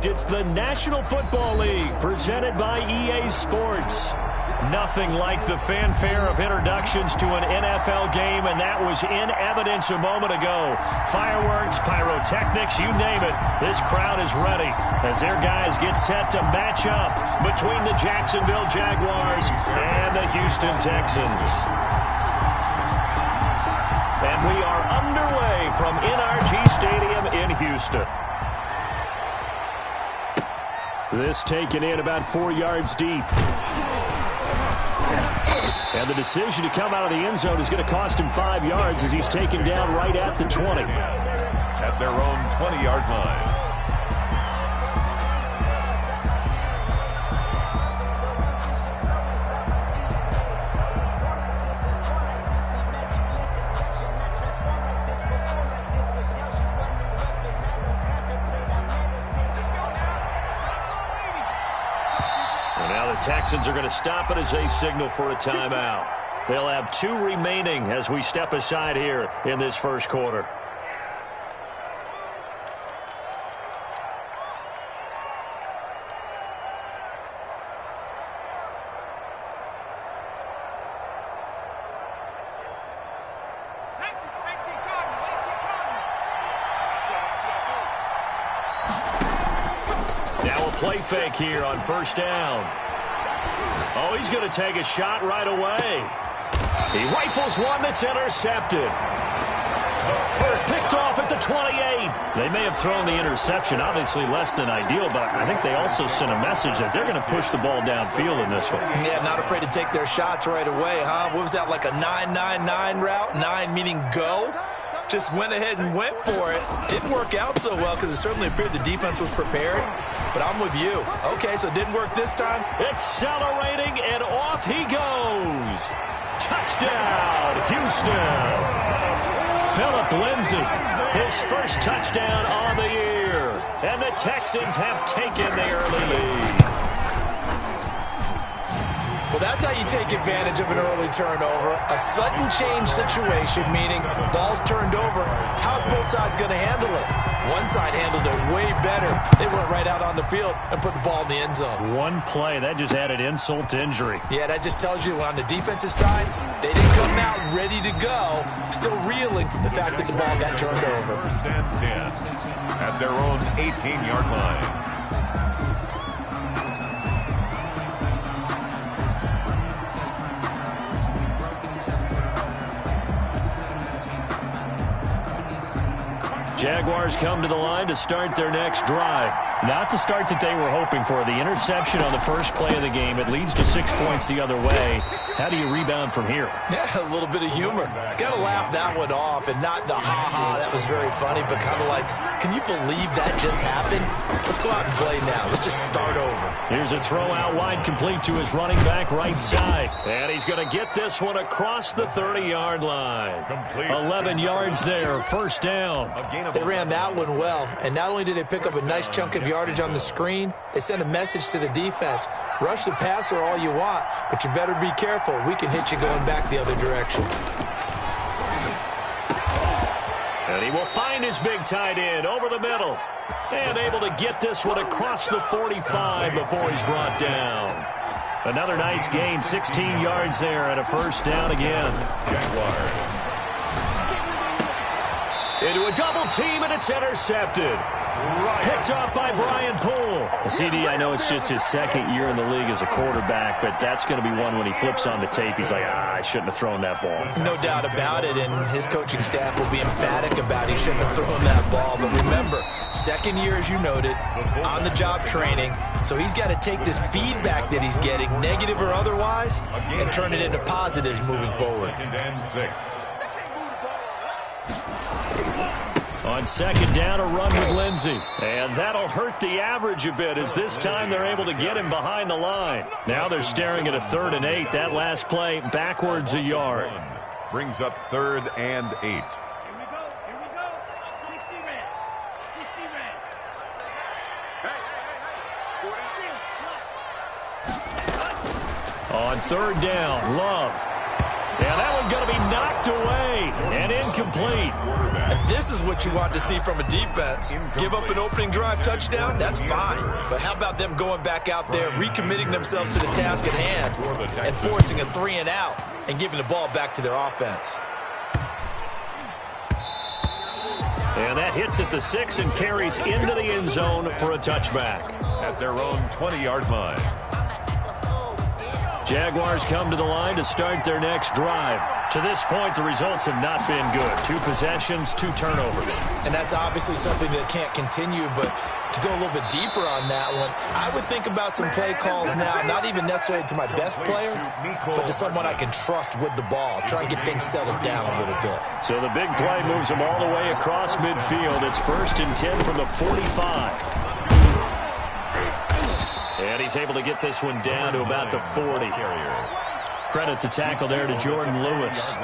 It's the National Football League presented by EA Sports. Nothing like the fanfare of introductions to an NFL game, and that was in evidence a moment ago. Fireworks, pyrotechnics, you name it. This crowd is ready as their guys get set to match up between the Jacksonville Jaguars and the Houston Texans. And we are underway from NRG Stadium in Houston. This taken in about 4 yards deep. And the decision to come out of the end zone is going to cost him 5 yards as he's taken down right at the 20. At their own 20-yard line. Texans are going to stop it as they signal for a timeout. They'll have 2 remaining as we step aside here in this first quarter. Now a play fake here on first down. Oh, he's going to take a shot right away. He rifles one that's intercepted. Picked off at the 28. They may have thrown the interception, obviously less than ideal, but I think they also sent a message that they're going to push the ball downfield in this one. Yeah, not afraid to take their shots right away, huh? What was that, like a 9-9-9 route? 9 meaning go? Just went ahead and went for it. Didn't work out so well because it certainly appeared the defense was prepared. But I'm with you. Okay, so it didn't work this time. Accelerating, and off he goes. Touchdown, Houston. Philip Lindsay, his first touchdown on the year. And the Texans have taken the early lead. Well, that's how you take advantage of an early turnover. A sudden change situation, meaning ball's turned over. How's both sides going to handle it? One side handled it way better. They went right out on the field and put the ball in the end zone. One play, that just added insult to injury. Yeah, that just tells you on the defensive side, they didn't come out ready to go, still reeling from the fact that the ball got turned over. First and 10 at their own 18-yard line. Jaguars come to the line to start their next drive. Not the start that they were hoping for. The interception on the first play of the game. It leads to 6 points the other way. How do you rebound from here? Yeah, a little bit of humor. Got to laugh that one off, and not the ha-ha, that was very funny, but kind of like, can you believe that just happened? Let's go out and play now. Let's just start over. Here's a throw out wide, complete to his running back right side. And he's going to get this one across the 30-yard line. Complete. 11 yards there, first down. They ran that one well, and not only did they pick up a nice chunk of yardage on the screen, they sent a message to the defense. Rush the passer all you want, but you better be careful. We can hit you going back the other direction. And he will find his big tight end over the middle. And able to get this one across the 45 before he's brought down. Another nice gain, 16 yards there, and a first down again. Jaguars. Into a double team, and it's intercepted. Picked off by Brian Poole. CD, I know it's just his second year in the league as a quarterback, but that's going to be one when he flips on the tape. He's like, I shouldn't have thrown that ball. No doubt about it, and his coaching staff will be emphatic about he shouldn't have thrown that ball. But remember, second year, as you noted, on-the-job training, so he's got to take this feedback that he's getting, negative or otherwise, and turn it into positives moving forward. Second and 6. On second down, a run with Lindsay. And that'll hurt the average a bit as this time they're able to get him behind the line. Now they're staring at a 3rd and 8. That last play backwards a yard. Brings up 3rd and 8. Here we go. 60 red. 60 red. On 3rd down, Love. And that one going to be knocked away and incomplete. And this is what you want to see from a defense. Give up an opening drive touchdown, that's fine. But how about them going back out there, recommitting themselves to the task at hand, and forcing a 3-and-out and giving the ball back to their offense. And that hits at the 6 and carries into the end zone for a touchback. At their own 20-yard line. Jaguars come to the line to start their next drive. To this point, the results have not been good. 2 possessions, 2 turnovers. And that's obviously something that can't continue, but to go a little bit deeper on that one, I would think about some play calls now, not even necessarily to my best player, but to someone I can trust with the ball. Try and get things settled down a little bit. So the big play moves them all the way across midfield. It's 1st and 10 from the 45. And he's able to get this one down to about the 40. Credit the tackle there to Jordan Lewis.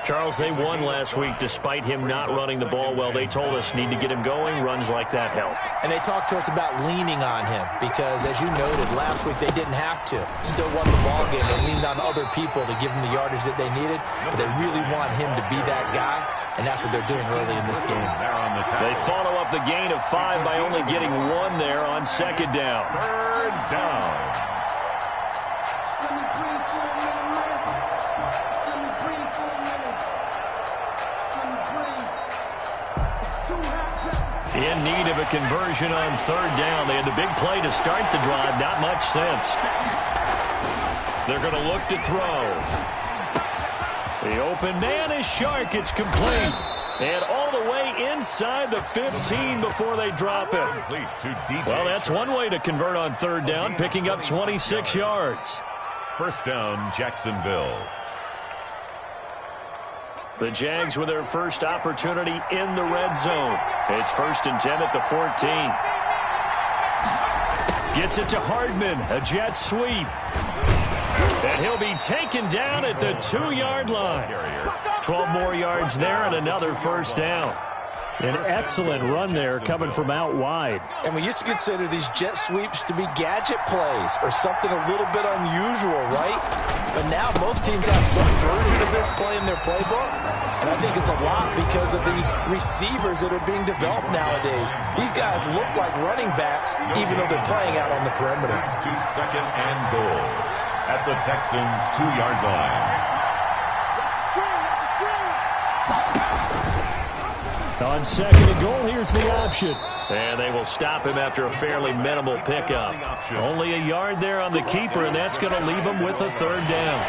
Charles, they won last week despite him not running the ball well. They told us need to get him going. Runs like that help. And they talked to us about leaning on him because, as you noted, last week they didn't have to. Still won the ball game. They leaned on other people to give them the yardage that they needed, but they really want him to be that guy, and that's what they're doing early in this game. They follow up the gain of 5 by only getting 1 there on 2nd down. 3rd down. In need of a conversion on 3rd down. They had the big play to start the drive. Not much sense. They're going to look to throw. The open man is Shark. It's complete. And all the way inside the 15 before they drop it. Well, that's one way to convert on 3rd down, picking up 26 yards. 1st down, Jacksonville. The Jags with their first opportunity in the red zone. It's 1st and 10 at the 14. Gets it to Hardman, a jet sweep. And he'll be taken down at the 2-yard line. 12 more yards there and another 1st down. An excellent run there coming from out wide. And we used to consider these jet sweeps to be gadget plays or something a little bit unusual, right? But now most teams have some version of this play in their playbook. And I think it's a lot because of the receivers that are being developed nowadays. These guys look like running backs even though they're playing out on the perimeter. It's to 2nd and goal at the Texans' 2-yard line. On 2nd and goal, here's the option. And they will stop him after a fairly minimal pickup. Only a yard there on the keeper, and that's going to leave him with a 3rd down.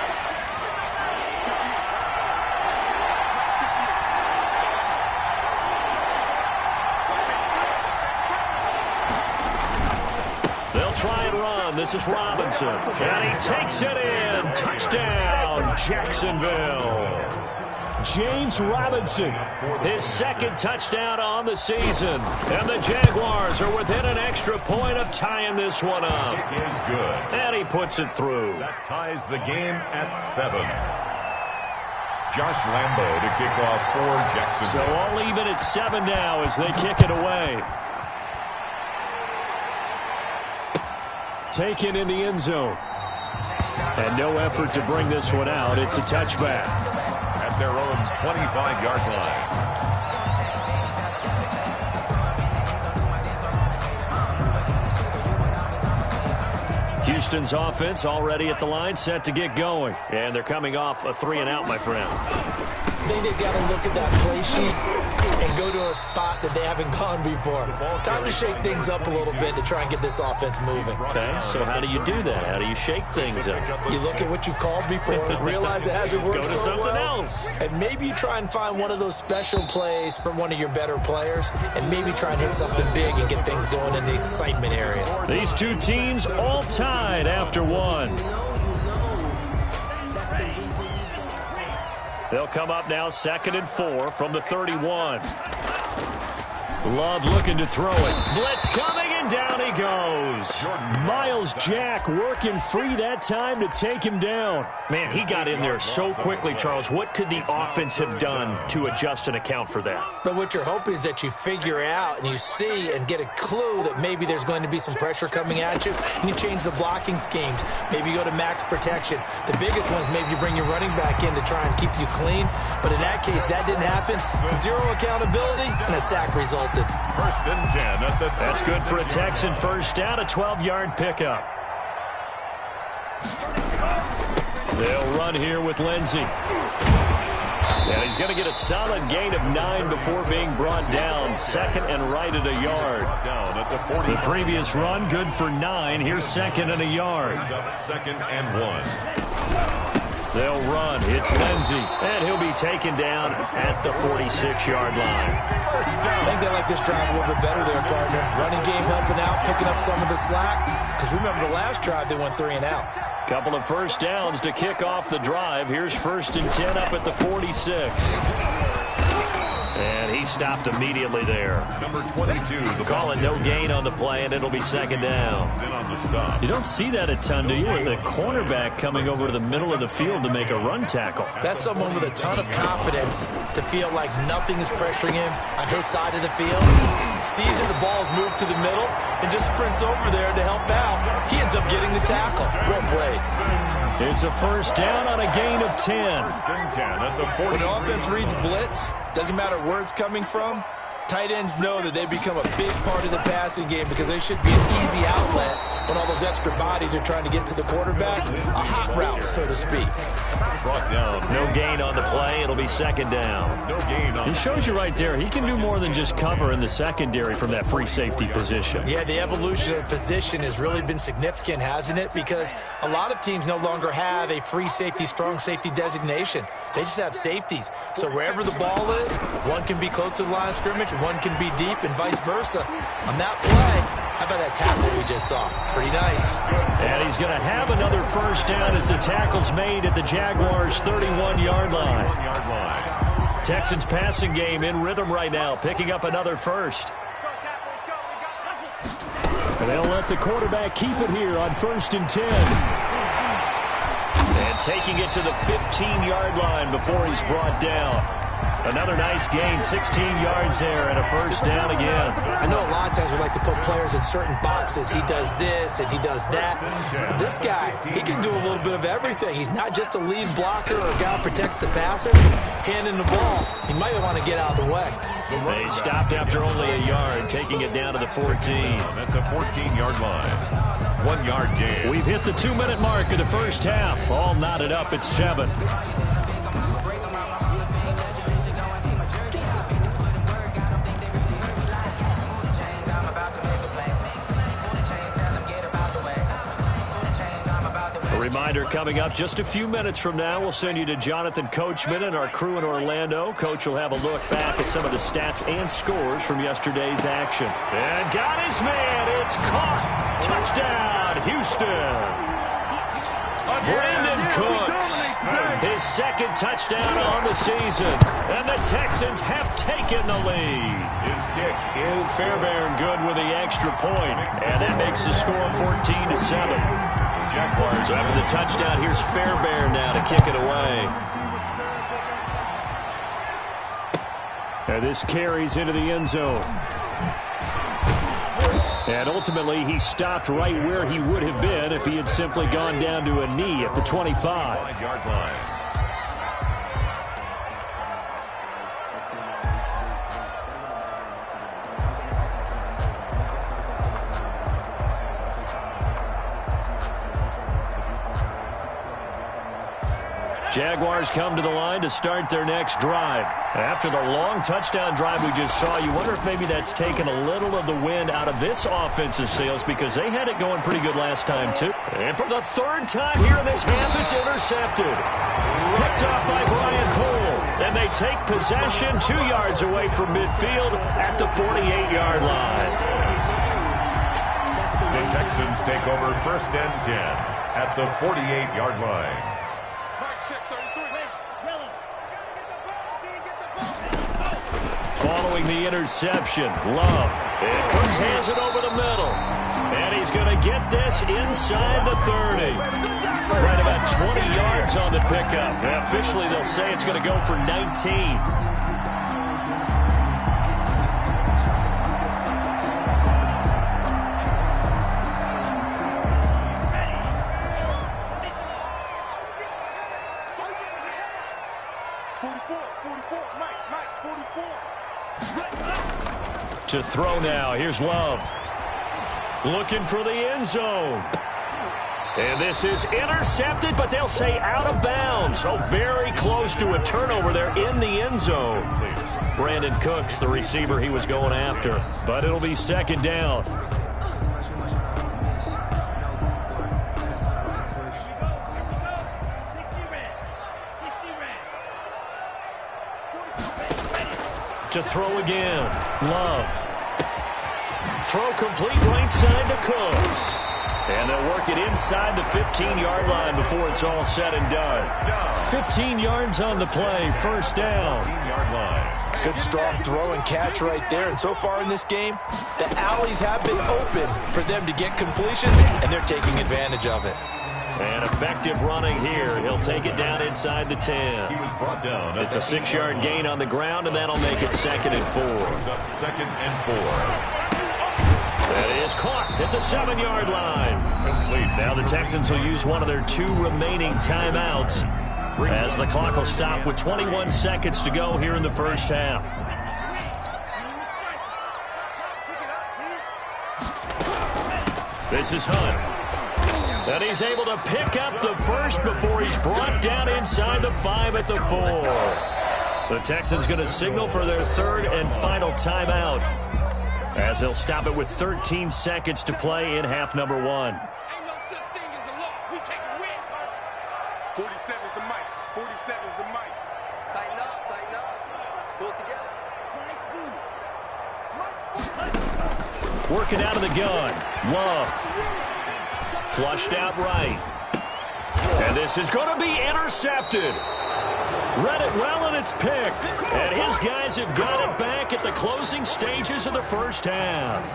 They'll try and run. This is Robinson. And he takes it in. Touchdown, Jacksonville. James Robinson, his 2nd touchdown on the season. And the Jaguars are within an extra point of tying this one up. It is good. And he puts it through. That ties the game at 7. Josh Lambo to kick off for Jacksonville. So all even at 7 now as they kick it away. Taken in the end zone. And no effort to bring this one out. It's a touchback. At their own 25-yard line. Houston's offense already at the line, set to get going. And they're coming off a 3-and-out, my friend. I think they've got to look at that play sheet and go to a spot that they haven't gone before. Time to shake things up a little bit to try and get this offense moving. Okay, so how do you do that? How do you shake things up? You look at what you called before, realize it hasn't worked Go to so something well, else. and maybe you try and find one of those special plays from one of your better players, and maybe try and hit something big and get things going in the excitement area. These two teams all tied after 1. They'll come up now 2nd and 4 from the 31. Love looking to throw it. Blitz coming, and And down he goes. Miles Jack working free that time to take him down. Man, he got in there so quickly, Charles. What could the offense have done to adjust and account for that? But what you're hoping is that you figure out and you see and get a clue that maybe there's going to be some pressure coming at you, and you change the blocking schemes. Maybe you go to max protection. The biggest one is maybe you bring your running back in to try and keep you clean. But in that case, that didn't happen. Zero accountability, and a sack resulted. First and 10 at the That's good for a Texan first down, a 12-yard pickup. They'll run here with Lindsey. And he's going to get a solid gain of 9 before being brought down. Second and right at a yard. down at the 40. The previous run, good for 9. Here's second and a yard. Second and 1. They'll run. It's Lindsey. And he'll be taken down at the 46-yard line. I think they like this drive a little bit better there, partner. Running game helping out, picking up some of the slack. Because remember the last drive, they went 3 and out. Couple of first downs to kick off the drive. Here's first and 10 up at the 46. And he stopped immediately there. Number 22. Calling no gain on the play, and it'll be second down. In on the stop. You don't see that a ton, do you? The cornerback coming over to the middle of the field to make a run tackle. That's someone with a ton of confidence to feel like nothing is pressuring him on his side of the field. Sees that the ball's moved to the middle and just sprints over there to help out. He ends up getting the tackle. Well played. It's a first down on a gain of 10. At the 40. When the offense reads blitz, doesn't matter where it's coming from, tight ends know that they become a big part of the passing game because they should be an easy outlet when all those extra bodies are trying to get to the quarterback. A hot route, so to speak. Brought down. No gain on the play. It'll be second down. No gain on. He shows you right there, he can do more than just cover in the secondary from that free safety position. Yeah, the evolution of position has really been significant, hasn't it? Because a lot of teams no longer have a free safety, strong safety designation. They just have safeties. So wherever the ball is, one can be close to the line of scrimmage, one can be deep, and vice versa. On that play, how about that tackle we just saw? Pretty nice. And he's going to have another first down as the tackle's made at the Jaguars' 31-yard line. Texans passing game in rhythm right now, picking up another first. And they'll let the quarterback keep it here on first and 10. And taking it to the 15-yard line before he's brought down. Another nice gain, 16 yards there, and a first down again. I know a lot of times we like to put players in certain boxes. He does this and he does that. But this guy, he can do a little bit of everything. He's not just a lead blocker or a guy who protects the passer. Handing the ball, he might want to get out of the way. They stopped after only a yard, taking it down to the 14. At the 14-yard line. 1 yard gain. We've hit the 2-minute mark of the first half. All knotted up at 7. Reminder coming up just a few minutes from now, we'll send you to Jonathan Coachman and our crew in Orlando. Coach will have a look back at some of the stats and scores from yesterday's action. And got his man. It's caught. Touchdown, Houston. Brandon Cooks, his second touchdown on the season. And the Texans have taken the lead. His kick is Fairbairn good with the extra point. And that makes the score 14-7. So after the touchdown, here's Fairbairn now to kick it away. And this carries into the end zone. And ultimately, he stopped right where he would have been if he had simply gone down to a knee at the 25. 5-yard line. Jaguars come to the line to start their next drive. After the long touchdown drive we just saw, you wonder if maybe that's taken a little of the wind out of this offensive sails because they had it going pretty good last time, too. And for the third time here in this half, it's intercepted. Picked up by Brian Poole. And they take possession 2 yards away from midfield at the 48-yard line. The Texans take over first and 10 at the 48-yard line. following the interception. Love. And Cooks has it over the middle. And he's going to get this inside the 30. Right about 20 yards on the pickup. And officially, they'll say it's going to go for 19. To throw now. Here's Love. Looking for the end zone. And this is intercepted, but they'll say out of bounds. So very close to a turnover there in the end zone. Brandon Cooks, the receiver he was going after. But it'll be second down. To throw again. Love. Throw complete right side to Cooks. And they'll work it inside the 15-yard line before it's all said and done. 15 yards on the play, first down. 15-yard line. Good strong throw and catch right there. And so far in this game, the alleys have been open for them to get completions, and they're taking advantage of it. And effective running here. He'll take it down inside the 10. He was brought down. It's a 6-yard gain on the ground, and that'll make it 2nd and 4. Up 2nd and 4. That is caught at the 7-yard line. Complete. Now the Texans will use one of their 2 remaining timeouts as the clock will stop with 21 seconds to go here in the first half. This is Hunt. And he's able to pick up the first before he's brought down inside the 5 at the 4. The Texans going to signal for their 3rd and final timeout, as they'll stop it with 13 seconds to play in half number 1. Ain't no such thing as a loss. We take a win, 47's the mic. 47's the mic. Tighten up, tighten up. Pull it together. Working out of the gun. Love. Flushed out right. And this is going to be intercepted. Read it well, and it's picked. And his guys have got it back at the closing stages of the first half.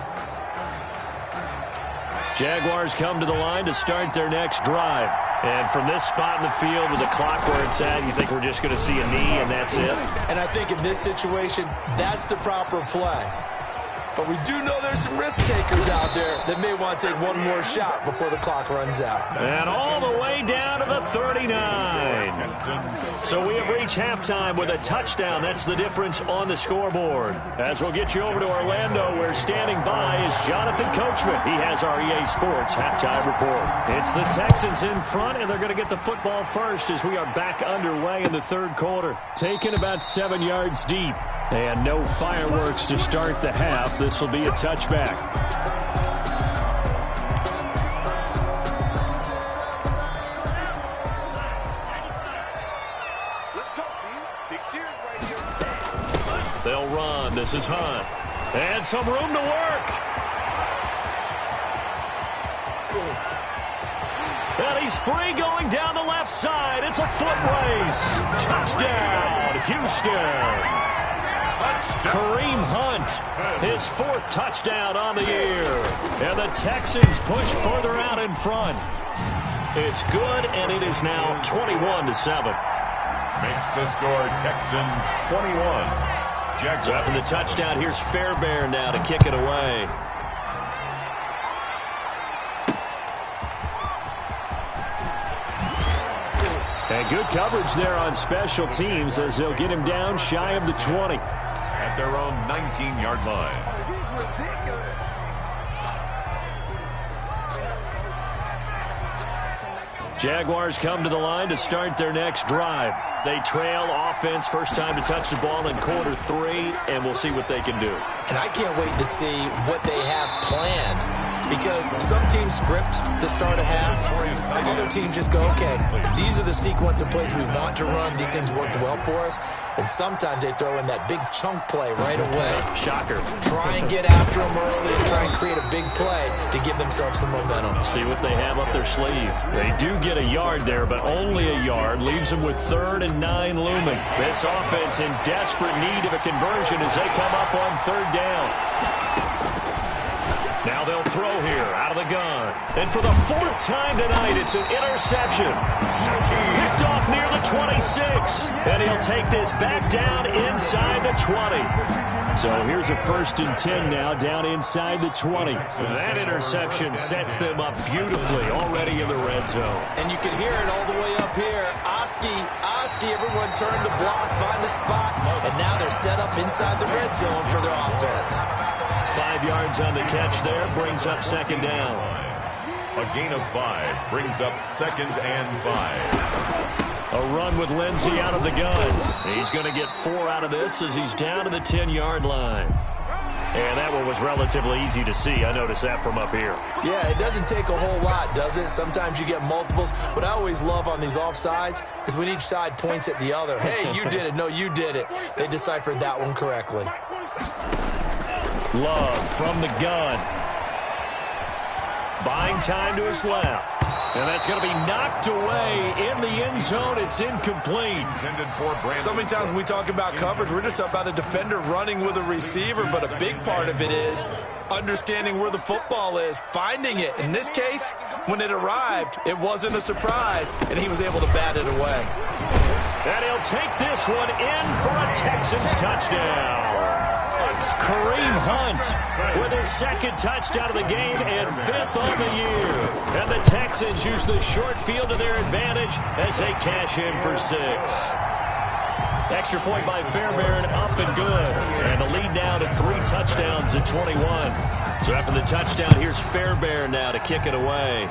Jaguars come to the line to start their next drive. And from this spot in the field with the clock where it's at, you think we're just going to see a knee and that's it? And I think in this situation, that's the proper play. But we do know there's some risk takers out there that may want to take one more shot before the clock runs out. And all the way down to the 39. So we have reached halftime with a touchdown. That's the difference on the scoreboard. As we'll get you over to Orlando, where standing by is Jonathan Coachman. He has our EA Sports halftime report. It's the Texans in front, and they're going to get the football first as we are back underway in the 3rd quarter. Taken about 7 yards deep. And no fireworks to start the half. This will be a touchback. Let's go, B. Big Sears right here. They'll run. This is Hunt. And some room to work. And he's free going down the left side. It's a foot race. Touchdown, Houston. Kareem Hunt, his 4th touchdown on the year. And the Texans push further out in front. It's good, and it is now 21-7. Makes the score Texans 21. Jaguars. So after the touchdown, here's Fairbairn now to kick it away. And good coverage there on special teams as they'll get him down shy of the 20. At their own 19-yard line. Jaguars come to the line to start their next drive. They trail offense, first time to touch the ball in quarter 3, and we'll see what they can do. And I can't wait to see what they have planned, because some teams script to start a half, other teams just go, okay, these are the sequence of plays we want to run. These things worked well for us. And sometimes they throw in that big chunk play right away. Shocker. Try and get after them early and try and create a big play to give themselves some momentum. See what they have up their sleeve. They do get a yard there, but only a yard. Leaves them with 3rd and 9 looming. This offense in desperate need of a conversion as they come up on 3rd down. Now they'll throw here out of the gun. And for the 4th time tonight, it's an interception. Picked off near the 26. And he'll take this back down inside the 20. So here's a 1st and 10 now down inside the 20. That interception sets them up beautifully already in the red zone. And you can hear it all the way up here. Oski, everyone turned to block, find the spot. And now they're set up inside the red zone for their offense. 5 yards on the catch there, brings up 2nd down. A gain of 5 brings up 2nd and 5. A run with Lindsey out of the gun. He's going to get 4 out of this as he's down to the 10-yard line. And that one was relatively easy to see. I noticed that from up here. Yeah, it doesn't take a whole lot, does it? Sometimes you get multiples. What I always love on these offsides is when each side points at the other. Hey, you did it. No, you did it. They deciphered that one correctly. Love from the gun. Buying time to his left. And that's going to be knocked away in the end zone. It's incomplete. So many times when we talk about coverage, we're just about a defender running with a receiver, but a big part of it is understanding where the football is, finding it. In this case, when it arrived, it wasn't a surprise, and he was able to bat it away. And he'll take this one in for a Texans touchdown. Kareem Hunt with his 2nd touchdown of the game and 5th on the year. And the Texans use the short field to their advantage as they cash in for 6. Extra point by Fairbairn, up and good. And the lead now to 3 touchdowns at 21. So after the touchdown, here's Fairbairn now to kick it away.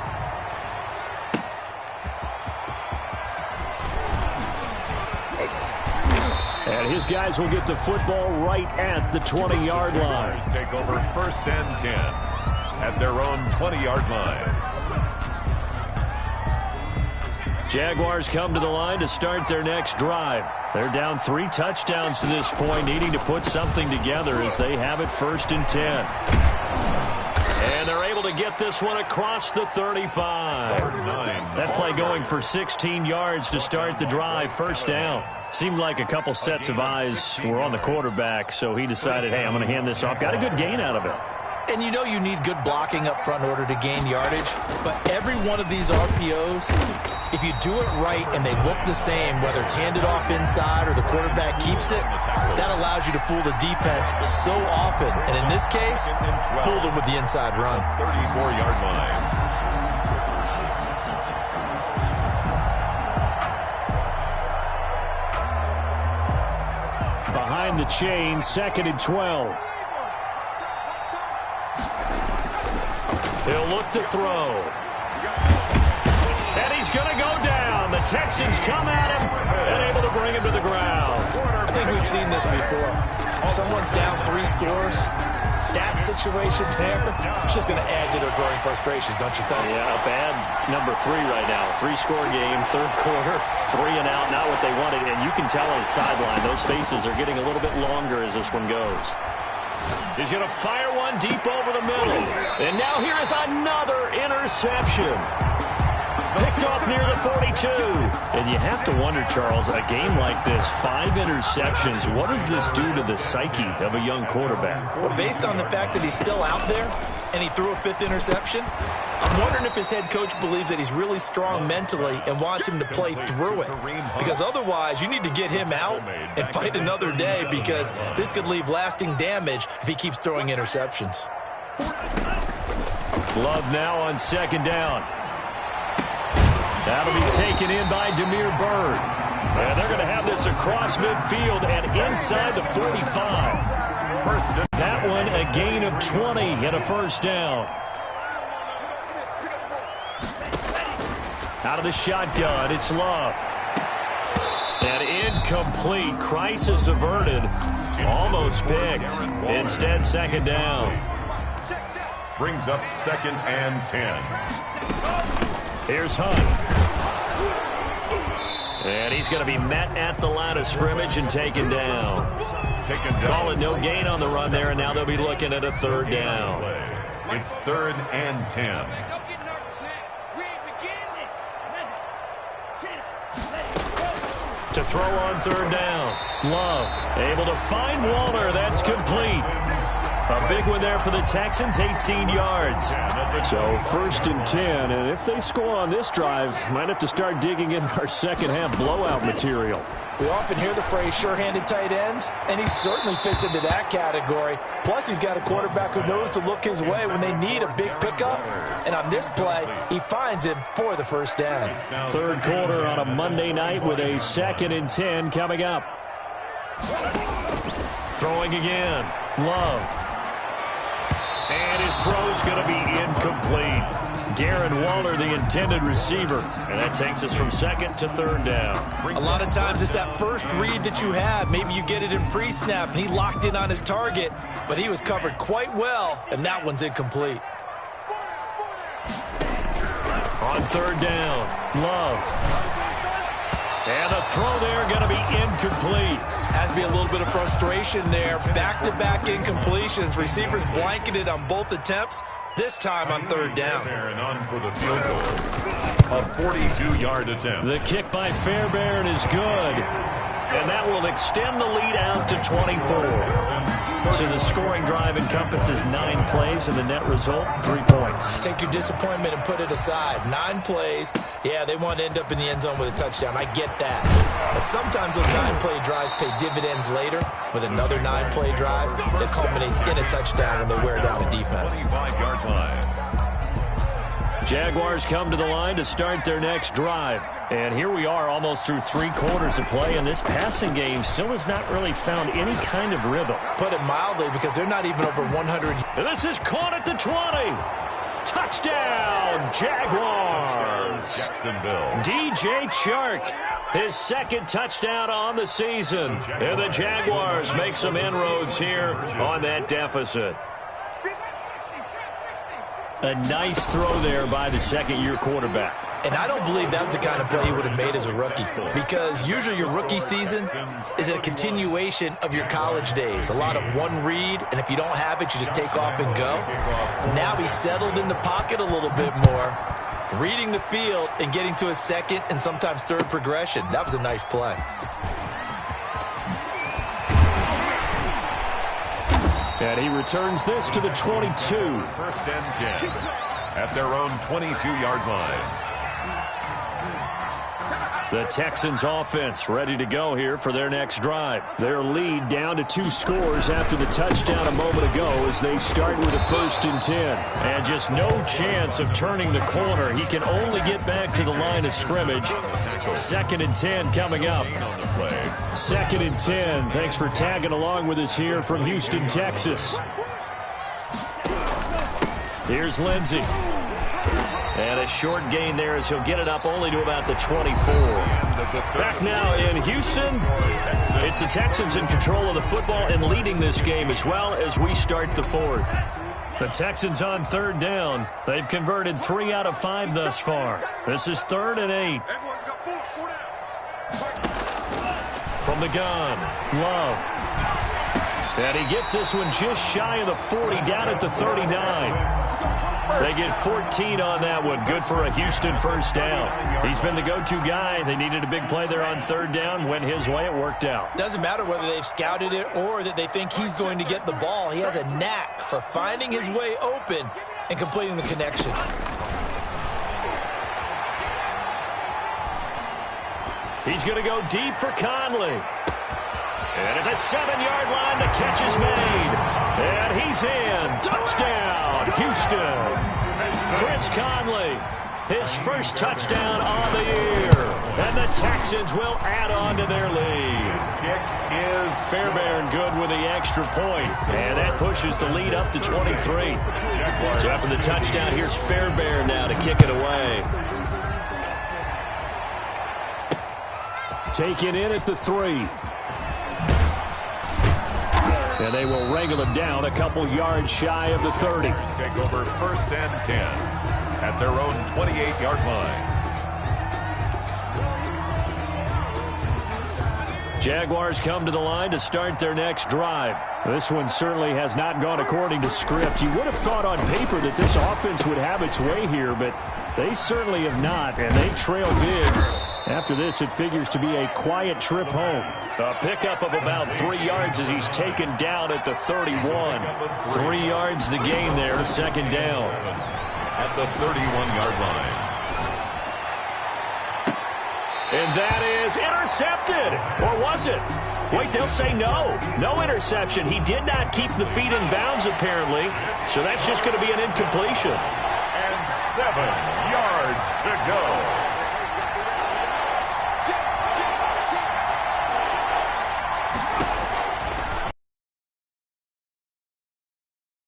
And his guys will get the football right at the 20-yard line. Take over 1st and 10 at their own 20-yard line. Jaguars come to the line to start their next drive. They're down 3 touchdowns to this point, needing to put something together as they have it 1st and 10. And they're able to get this one across the 35. That play going for 16 yards to start the drive, 1st down. Seemed like a couple sets of eyes were on the quarterback, so he decided, hey, I'm going to hand this off. Got a good gain out of it. And you know you need good blocking up front in order to gain yardage, but every one of these RPOs, if you do it right and they look the same, whether it's handed off inside or the quarterback keeps it, that allows you to fool the defense so often. And in this case, fooled them with the inside run. 34-yard line. Behind the chain, 2nd and 12. He'll look to throw. And he's going to go down. The Texans come at him and able to bring him to the ground. I think we've seen this before. Someone's down 3 scores. That situation there, it's just going to add to their growing frustrations, don't you think? Yeah, bad number 3 right now. 3-score game, 3rd quarter, 3 and out, not what they wanted. And you can tell on the sideline, those faces are getting a little bit longer as this one goes. He's going to fire one deep over the middle. And now here is another interception. Picked off near the 42. And you have to wonder, Charles, a game like this, 5 interceptions, what does this do to the psyche of a young quarterback? Well, based on the fact that he's still out there and he threw a 5th interception, I'm wondering if his head coach believes that he's really strong mentally and wants him to play through it. Because otherwise, you need to get him out and fight another day, because this could leave lasting damage if he keeps throwing interceptions. Love now on 2nd down. That'll be taken in by Damiere Byrd. And they're going to have this across midfield and inside the 45. That one a gain of 20 and a 1st down. Out of the shotgun, it's Love. And incomplete. Crisis averted. Almost picked. Instead, 2nd down. Brings up 2nd and 10. Here's Hunt. And he's going to be met at the line of scrimmage and taken down. Call it no gain on the run there, and now they'll be looking at a third down. It's 3rd and 10. Don't get nervous now. We ain't beginning. To throw on third down. Love able to find Waller. That's complete. A big one there for the Texans, 18 yards. So 1st and 10, and if they score on this drive, might have to start digging in our second half blowout material. We often hear the phrase sure-handed tight ends, and he certainly fits into that category. Plus, he's got a quarterback who knows to look his way when they need a big pickup. And on this play, he finds him for the first down. Third quarter on a Monday night with a 2nd and 10 coming up. Throwing again. Love. And his throw's going to be incomplete. Darren Waller, the intended receiver. And that takes us from 2nd to 3rd down. A lot of times it's that first read that you have. Maybe you get it in pre-snap, and he locked in on his target, but he was covered quite well, and that one's incomplete. On 3rd down, Love. And the throw there going to be incomplete. Has to be a little bit of frustration there. Back-to-back incompletions. Receivers blanketed on both attempts. This time on 3rd down. And on for the field goal. A 42-yard attempt. The kick by Fairbairn is good. And that will extend the lead out to 24. So the scoring drive encompasses 9 plays, and the net result, 3 points. Take your disappointment and put it aside. 9 plays. Yeah, they want to end up in the end zone with a touchdown. I get that. But sometimes those 9-play drives pay dividends later with another 9-play drive that culminates in a touchdown when they wear down a defense. 25-yard line. Jaguars come to the line to start their next drive. And here we are almost through 3 quarters of play, and this passing game still has not really found any kind of rhythm. Put it mildly, because they're not even over 100. And this is caught at the 20. Touchdown, Jaguars. Jacksonville. DJ Chark, his 2nd touchdown on the season. And the Jaguars make some inroads here on that deficit. A nice throw there by the 2nd-year quarterback. And I don't believe that was the kind of play he would have made as a rookie, because usually your rookie season is a continuation of your college days. A lot of one read, and if you don't have it, you just take off and go. Now he's settled in the pocket a little bit more, reading the field and getting to his 2nd and sometimes 3rd progression. That was a nice play. And he returns this to the 22. 1st and 10 at their own 22-yard line. The Texans offense ready to go here for their next drive. Their lead down to 2 scores after the touchdown a moment ago as they start with a 1st and 10. And just no chance of turning the corner. He can only get back to the line of scrimmage. 2nd and 10 coming up. 2nd and 10. Thanks for tagging along with us here from Houston, Texas. Here's Lindsey. And a short gain there as he'll get it up only to about the 24. Back now in Houston. It's the Texans in control of the football and leading this game as well as we start the 4th. The Texans on 3rd down. They've converted 3 out of 5 thus far. This is 3rd and 8. From the gun, Love. And he gets this one just shy of the 40, down at the 39. They get 14 on that one. Good for a Houston first down. He's been the go-to guy. They needed a big play there on 3rd down. Went his way. It worked out. Doesn't matter whether they've scouted it or that they think he's going to get the ball. He has a knack for finding his way open and completing the connection. He's going to go deep for Conley. And at the 7-yard line, the catch is made. And he's in. Touchdown, Houston. Chris Conley, his first touchdown on the year. And the Texans will add on to their lead. His kick is Fairbairn good with the extra point. And that pushes the lead up to 23. So after the touchdown, here's Fairbairn now to kick it away. Taken in at the 3. And they will wrangle him down a couple yards shy of the 30. Take over 1st and 10. at their own 28-yard line. Jaguars come to the line to start their next drive. This one certainly has not gone according to script. You would have thought on paper that this offense would have its way here, but they certainly have not, and they trail big. After this, it figures to be a quiet trip home. A pickup of about 3 yards as he's taken down at the 31. 3 yards the gain there, second down. At the 31-yard line. And that is intercepted. Or was it? Wait, they'll say no. No interception. He did not keep the feet in bounds, apparently. So that's just going to be an incompletion. And 7 yards to go.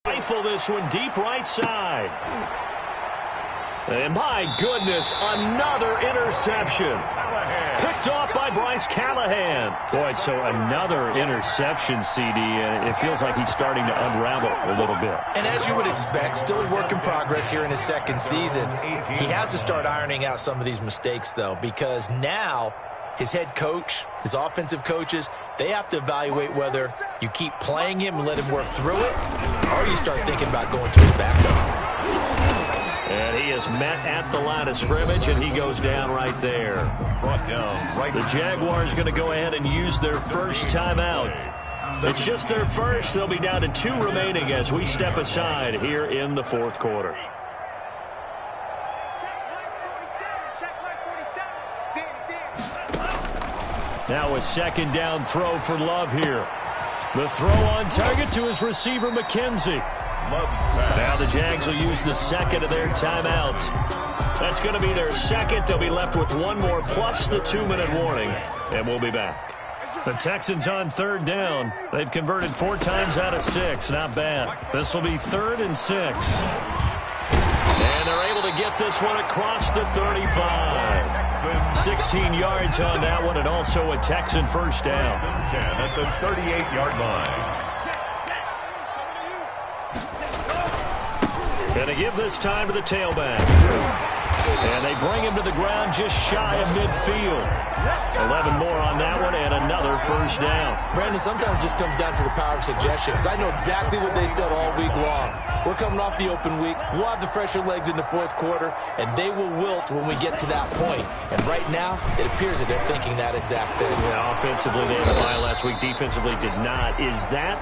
Rifle this one deep right side. And my goodness, another interception. Picked off by Bryce Callahan. Boy, so another interception, CD, and it feels like he's starting to unravel a little bit. And as you would expect, still a work in progress here in his second season. He has to start ironing out some of these mistakes, though, because now his head coach, his offensive coaches, they have to evaluate whether you keep playing him and let him work through it, or you start thinking about going to his backup. And he is met at the line of scrimmage, and he goes down right there. Brought down right. The Jaguars going to go ahead and use their first timeout. It's just their first. They'll be down to 2 remaining as we step aside here in the fourth quarter. Now a second down throw for Love here. The throw on target to his receiver, McKenzie. Now the Jags will use the second of their timeouts. That's going to be their second. They'll be left with 1 more plus the 2-minute warning, and we'll be back. The Texans on third down. They've converted 4 times out of 6. Not bad. This will be 3rd and 6. And they're able to get this one across the 35. 16 yards on that one, and also a Texan first down. 10 at the 38-yard line. And they give this time to the tailback. And they bring him to the ground just shy of midfield. 11 more on that one and another first down. Brandon, sometimes it just comes down to the power of suggestion, because I know exactly what they said all week long. We're coming off the open week. We'll have the fresher legs in the fourth quarter, and they will wilt when we get to that point. And right now, it appears that they're thinking that exact thing. Yeah, offensively, they had a bye last week. Defensively, did not. Is that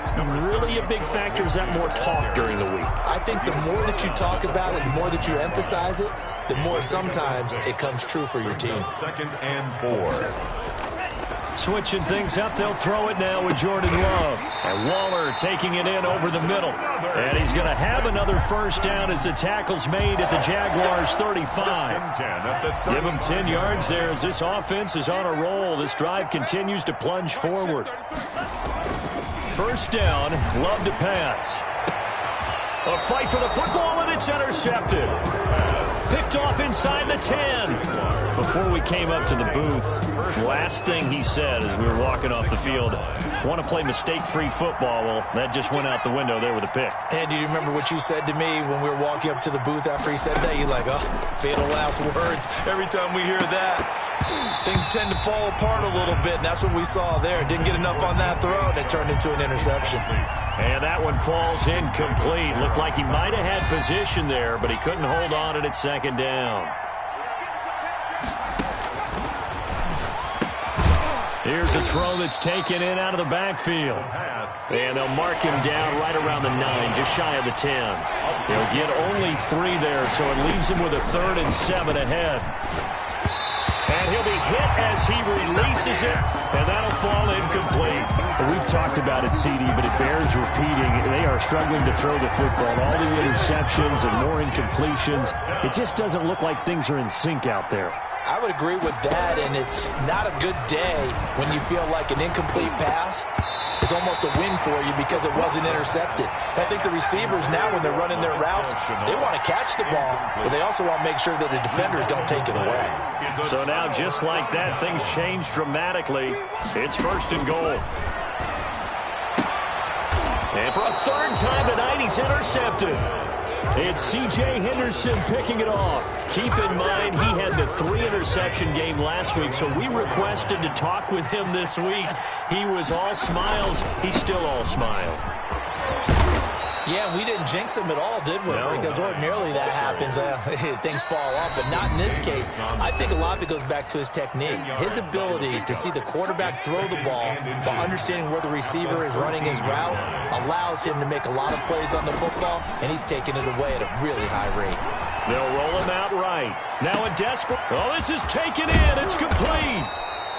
really a big factor? Is that more talk during the week? I think the more that you talk about it, the more that you emphasize it, the more sometimes it comes true for your team. 2nd and 4. Switching things up, they'll throw it now with Jordan Love. And Waller taking it in over the middle. And he's going to have another first down as the tackle's made at the Jaguars' 35. Give him 10 yards there as this offense is on a roll. This drive continues to plunge forward. First down, Love to pass. A fight for the football, and it's intercepted. Picked off inside the 10. Before we came up to the booth, last thing he said as we were walking off the field, want to play mistake-free football. Well, that just went out the window there with a pick. And do you remember what you said to me when we were walking up to the booth after he said that? You're like, oh, fatal last words. Every time we hear that, things tend to fall apart a little bit, and that's what we saw there. Didn't get enough on that throw, and it turned into an interception. And that one falls incomplete. Looked like he might have had position there, but he couldn't hold on it at second down. Here's a throw that's taken in out of the backfield. And they'll mark him down right around the 9, just shy of the 10. He'll get only 3 there, so it leaves him with a 3rd and 7 ahead. And he'll be hit as he releases it, and that'll fall incomplete. We've talked about it, CD, but it bears repeating. They are struggling to throw the football. All the interceptions and more incompletions. It just doesn't look like things are in sync out there. I would agree with that, and it's not a good day when you feel like an incomplete pass is almost a win for you because it wasn't intercepted. I think the receivers now, when they're running their routes, they want to catch the ball, but they also want to make sure that the defenders don't take it away. So now, just like that, things change dramatically. It's 1st and goal. And for a 3rd time tonight, he's intercepted. It's C.J. Henderson picking it off. Keep in mind, he had the 3-interception game last week, so we requested to talk with him this week. He was all smiles. He's still all smile. Yeah, we didn't jinx him at all, did we? No. Because ordinarily that happens. Things fall off, but not in this case. I think a lot of it goes back to his technique. His ability to see the quarterback throw the ball while understanding where the receiver is running his route allows him to make a lot of plays on the football, and he's taking it away at a really high rate. They'll roll him out right. Now a desperate... Oh, this is taken in. It's complete.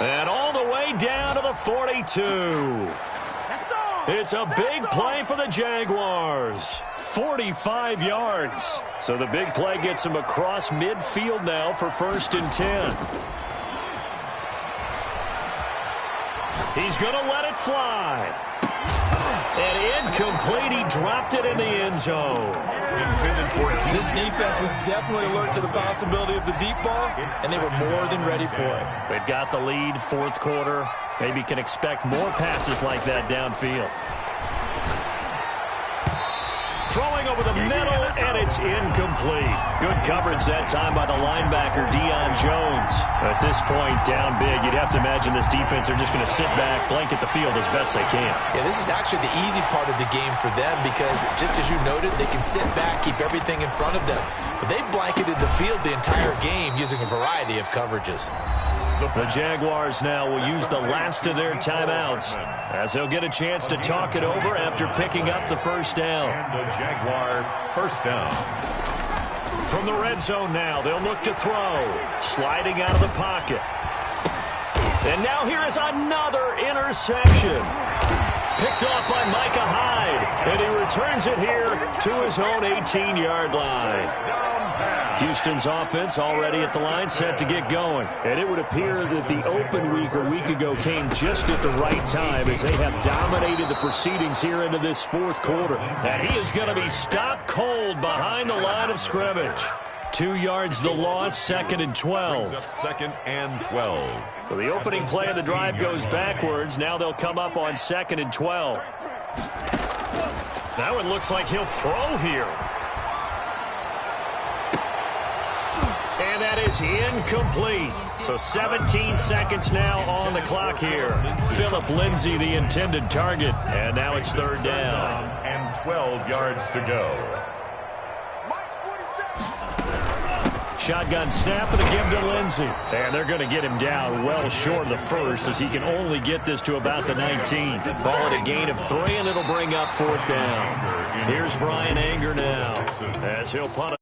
And all the way down to the 42. It's a big play for the Jaguars. 45 yards. So the big play gets him across midfield now for 1st and 10. He's going to let it fly. And incomplete. He dropped it in the end zone. This defense was definitely alert to the possibility of the deep ball, and they were more than ready for it. They've got the lead, 4th quarter. Maybe can expect more passes like that downfield. Throwing over the middle, and it's incomplete. Good coverage that time by the linebacker, Deion Jones. At this point, down big, you'd have to imagine this defense are just going to sit back, blanket the field as best they can. Yeah, this is actually the easy part of the game for them because, just as you noted, they can sit back, keep everything in front of them. But they've blanketed the field the entire game using a variety of coverages. The Jaguars now will use the last of their timeouts as they'll get a chance to talk it over after picking up the 1st down. And the Jaguar 1st down. From the red zone now, they'll look to throw. Sliding out of the pocket. And now here is another interception. Picked off by Micah Hyde. And he returns it here to his own 18-yard line. Houston's offense already at the line, set to get going. And it would appear that the open week a week ago came just at the right time as they have dominated the proceedings here into this 4th quarter. And he is going to be stopped cold behind the line of scrimmage. 2 yards the loss, 2nd and 12. 2nd and 12. So the opening play of the drive goes backwards. Now they'll come up on 2nd and 12. Now it looks like he'll throw here. And that is incomplete. So 17 seconds now on the clock here. Phillip Lindsay, the intended target. And now it's 3rd down. And 12 yards to go. Shotgun snap and a give to Lindsay. And they're going to get him down well short of the 1st as he can only get this to about the 19. Ball at a gain of 3, and it'll bring up 4th down. Here's Brian Anger now as he'll punt it.